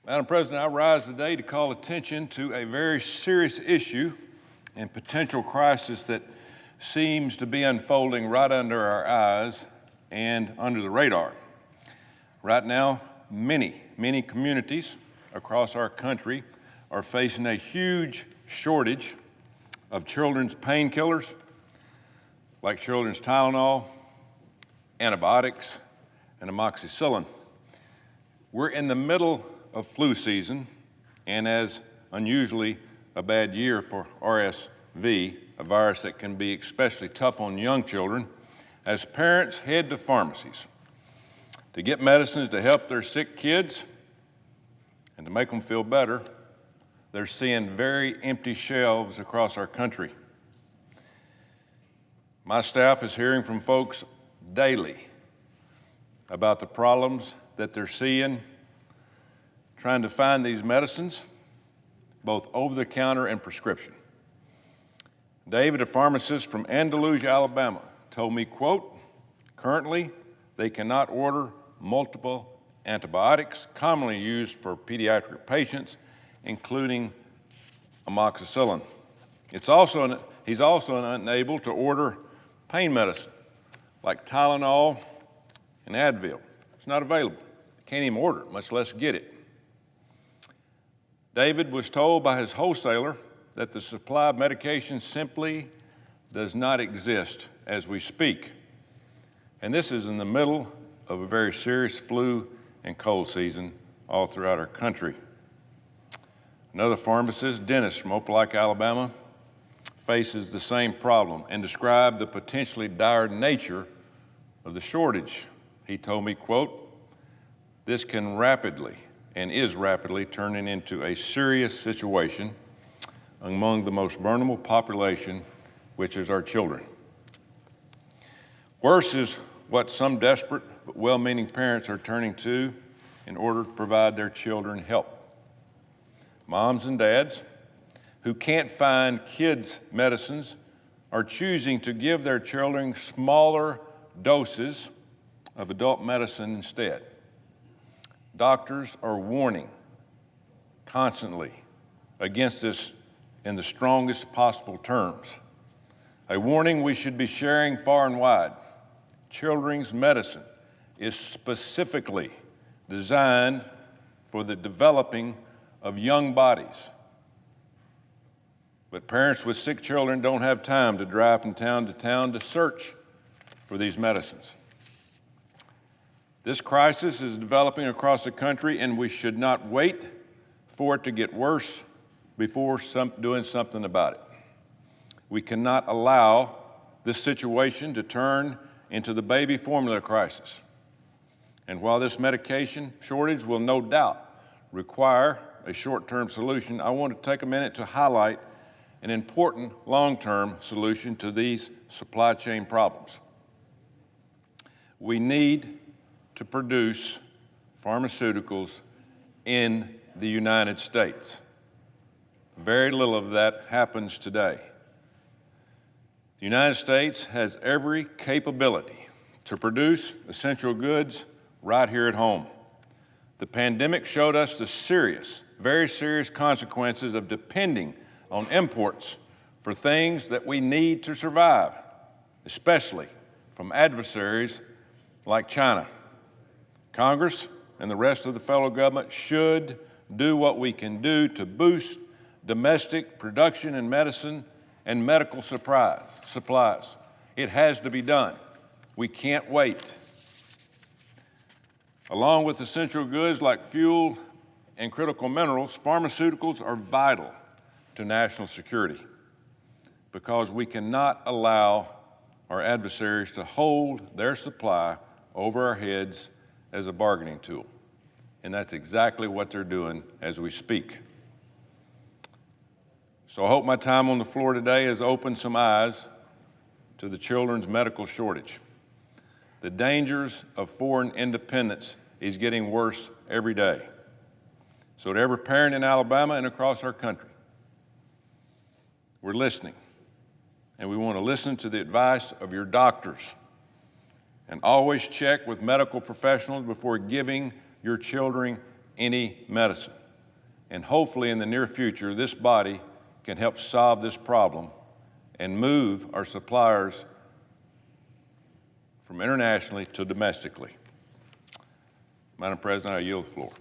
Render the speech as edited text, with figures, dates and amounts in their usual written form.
Madam President, I rise today to call attention to a very serious issue and potential crisis that seems to be unfolding right under our eyes and under the radar. Right now, many communities across our country are facing a huge shortage of children's painkillers, like children's Tylenol, antibiotics, and amoxicillin. We're in the middle of flu season, and as unusually a bad year for RSV, a virus that can be especially tough on young children, as parents head to pharmacies to get medicines to help their sick kids and to make them feel better, they're seeing very empty shelves across our country. My staff is hearing from folks daily about the problems that they're seeing trying to find these medicines, both over-the-counter and prescription. David, a pharmacist from Andalusia, Alabama, told me, quote, currently they cannot order multiple antibiotics commonly used for pediatric patients, including amoxicillin. He's also unable to order pain medicine like Tylenol and Advil. It's not available. Can't even order it, much less get it. David was told by his wholesaler that the supply of medication simply does not exist as we speak. And this is in the middle of a very serious flu and cold season all throughout our country. Another pharmacist, Dennis from Opelika, Alabama, faces the same problem and described the potentially dire nature of the shortage. He told me, quote, this can rapidly and is rapidly turning into a serious situation among the most vulnerable population, which is our children. Worse is what some desperate but well-meaning parents are turning to in order to provide their children help. Moms and dads who can't find kids' medicines are choosing to give their children smaller doses of adult medicine instead. Doctors are warning constantly against this in the strongest possible terms. A warning we should be sharing far and wide. Children's medicine is specifically designed for the developing of young bodies. But parents with sick children don't have time to drive from town to town to search for these medicines. This crisis is developing across the country, and we should not wait for it to get worse before doing something about it. We cannot allow this situation to turn into the baby formula crisis. And while this medication shortage will no doubt require a short-term solution, I want to take a minute to highlight an important long-term solution to these supply chain problems. We need to produce pharmaceuticals in the United States. Very little of that happens today. The United States has every capability to produce essential goods right here at home. The pandemic showed us the very serious consequences of depending on imports for things that we need to survive, especially from adversaries like China. Congress and the rest of the federal government should do what we can do to boost domestic production in medicine and medical supplies. It has to be done. We can't wait. Along with essential goods like fuel and critical minerals, pharmaceuticals are vital to national security because we cannot allow our adversaries to hold their supply over our heads as a bargaining tool. And that's exactly what they're doing as we speak. So I hope my time on the floor today has opened some eyes to the children's medical shortage. The dangers of foreign independence is getting worse every day. So to every parent in Alabama and across our country, we're listening, and we want to listen to the advice of your doctors. And always check with medical professionals before giving your children any medicine. And hopefully in the near future, this body can help solve this problem and move our suppliers from internationally to domestically. Madam President, I yield the floor.